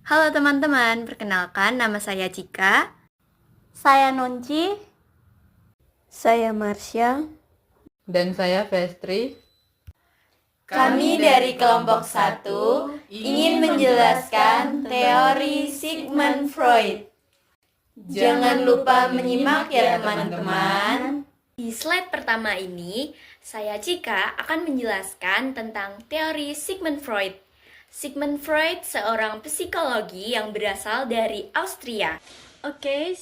Halo teman-teman, perkenalkan nama saya Cika. Saya Nunci. Saya Marsha. Dan saya Vestri. Kami dari kelompok 1 ingin menjelaskan teori Sigmund Freud. Jangan lupa menyimak ya teman-teman. Di slide pertama ini, saya Cika akan menjelaskan tentang teori Sigmund Freud. Sigmund Freud seorang psikologi yang berasal dari Austria. Oke,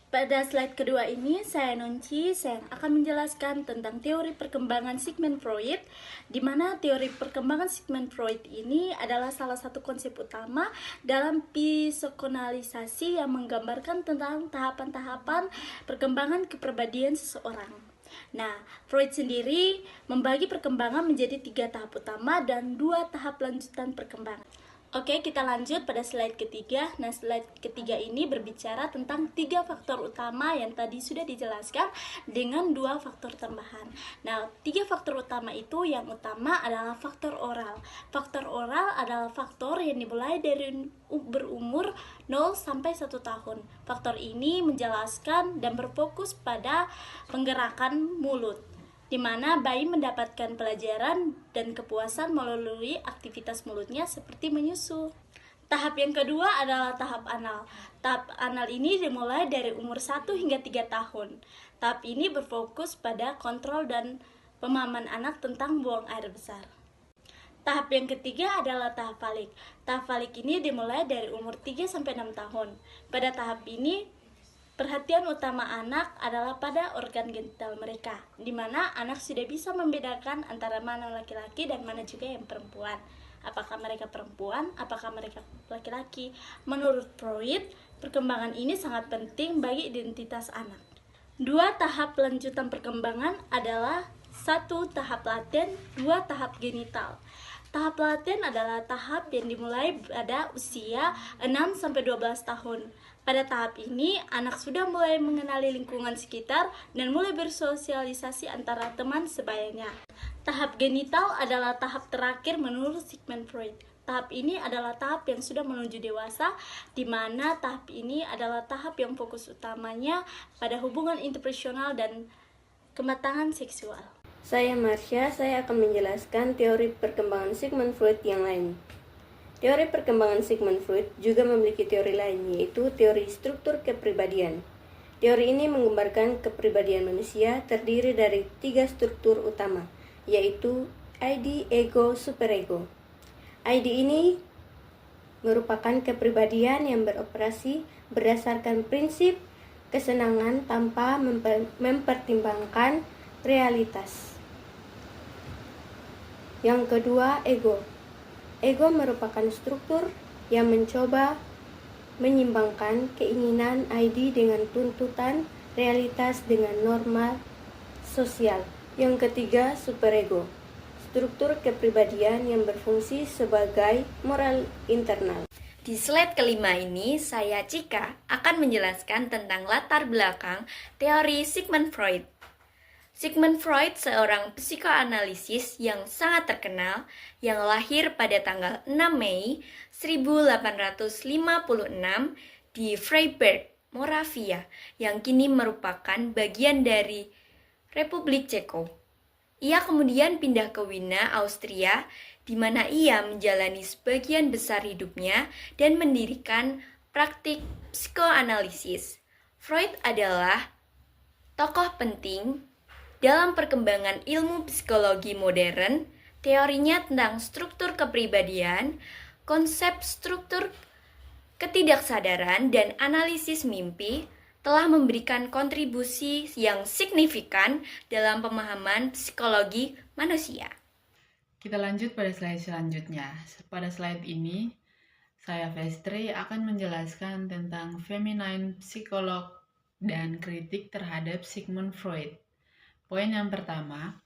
pada slide kedua ini saya Nunci, saya akan menjelaskan tentang teori perkembangan Sigmund Freud, di mana teori perkembangan Sigmund Freud ini adalah salah satu konsep utama dalam psikoanalisasi yang menggambarkan tentang tahapan-tahapan perkembangan kepribadian seseorang. Nah, Freud sendiri membagi perkembangan menjadi 3 tahap utama dan 2 tahap lanjutan perkembangan. Oke, kita lanjut pada slide ketiga. Nah, slide ketiga ini berbicara tentang 3 faktor utama yang tadi sudah dijelaskan dengan 2 faktor tambahan. Nah, 3 faktor utama itu yang utama adalah faktor oral. Faktor oral adalah faktor yang dimulai dari berumur 0 sampai 1 tahun. Faktor ini menjelaskan dan berfokus pada penggerakan mulut, di mana bayi mendapatkan pelajaran dan kepuasan melalui aktivitas mulutnya seperti menyusu. Tahap yang kedua adalah tahap anal. Tahap anal ini dimulai dari umur 1 hingga 3 tahun. Tahap ini berfokus pada kontrol dan pemahaman anak tentang buang air besar. Tahap yang ketiga adalah tahap falik. Tahap falik ini dimulai dari umur 3 sampai 6 tahun. Pada tahap ini perhatian utama anak adalah pada organ genital mereka, di mana anak sudah bisa membedakan antara mana laki-laki dan mana juga yang perempuan. Apakah mereka perempuan, apakah mereka laki-laki. Menurut Freud, perkembangan ini sangat penting bagi identitas anak. 2 tahap lanjutan perkembangan adalah 1 tahap laten, 2 tahap genital. Tahap laten adalah tahap yang dimulai pada usia 6-12 tahun. Pada tahap ini, anak sudah mulai mengenali lingkungan sekitar dan mulai bersosialisasi antara teman sebayanya. Tahap genital adalah tahap terakhir menurut Sigmund Freud. Tahap ini adalah tahap yang sudah menuju dewasa, di mana tahap ini adalah tahap yang fokus utamanya pada hubungan interpersonal dan kematangan seksual. Saya Marsha, saya akan menjelaskan teori perkembangan Sigmund Freud yang lain. Teori perkembangan Sigmund Freud juga memiliki teori lain, yaitu teori struktur kepribadian. Teori ini menggambarkan kepribadian manusia terdiri dari 3 struktur utama, yaitu ID, ego, superego. ID ini merupakan kepribadian yang beroperasi berdasarkan prinsip kesenangan tanpa mempertimbangkan realitas. Yang kedua, ego. Ego merupakan struktur yang mencoba menyimbangkan keinginan ID dengan tuntutan realitas dengan norma sosial. Yang ketiga, superego. Struktur kepribadian yang berfungsi sebagai moral internal. Di slide kelima ini, saya Cika akan menjelaskan tentang latar belakang teori Sigmund Freud. Sigmund Freud seorang psikoanalisis yang sangat terkenal yang lahir pada tanggal 6 Mei 1856 di Freiberg, Moravia, yang kini merupakan bagian dari Republik Ceko. Ia kemudian pindah ke Wina, Austria, di mana ia menjalani sebagian besar hidupnya dan mendirikan praktik psikoanalisis. Freud adalah tokoh penting dalam perkembangan ilmu psikologi modern. Teorinya tentang struktur kepribadian, konsep struktur ketidaksadaran, dan analisis mimpi telah memberikan kontribusi yang signifikan dalam pemahaman psikologi manusia. Kita lanjut pada slide selanjutnya. Pada slide ini, saya Vestri akan menjelaskan tentang feminine psikolog dan kritik terhadap Sigmund Freud. Poin yang pertama,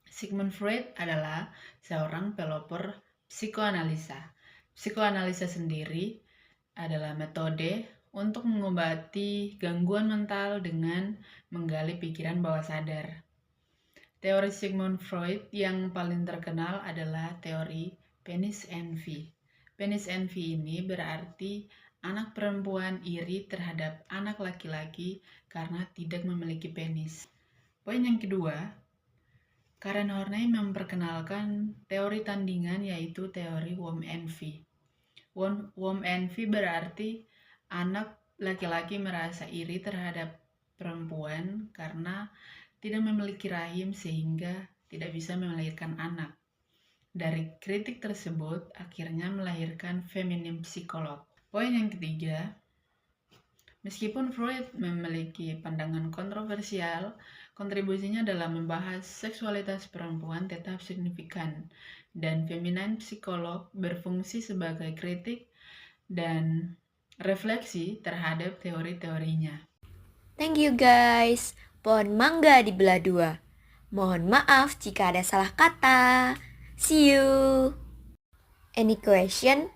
Sigmund Freud adalah seorang pelopor psikoanalisa. Psikoanalisa sendiri adalah metode untuk mengobati gangguan mental dengan menggali pikiran bawah sadar. Teori Sigmund Freud yang paling terkenal adalah teori penis envy. Penis envy ini berarti anak perempuan iri terhadap anak laki-laki karena tidak memiliki penis. Poin yang kedua, Karen Horney memperkenalkan teori tandingan yaitu teori womb envy. Womb envy berarti anak laki-laki merasa iri terhadap perempuan karena tidak memiliki rahim sehingga tidak bisa melahirkan anak. Dari kritik tersebut akhirnya melahirkan feminim psikolog. Poin yang ketiga, meskipun Freud memiliki pandangan kontroversial, kontribusinya dalam membahas seksualitas perempuan tetap signifikan, dan feminin psikolog berfungsi sebagai kritik dan refleksi terhadap teori-teorinya. Thank you guys. Pohon mangga dibelah dua. Mohon maaf jika ada salah kata. See you. Any question?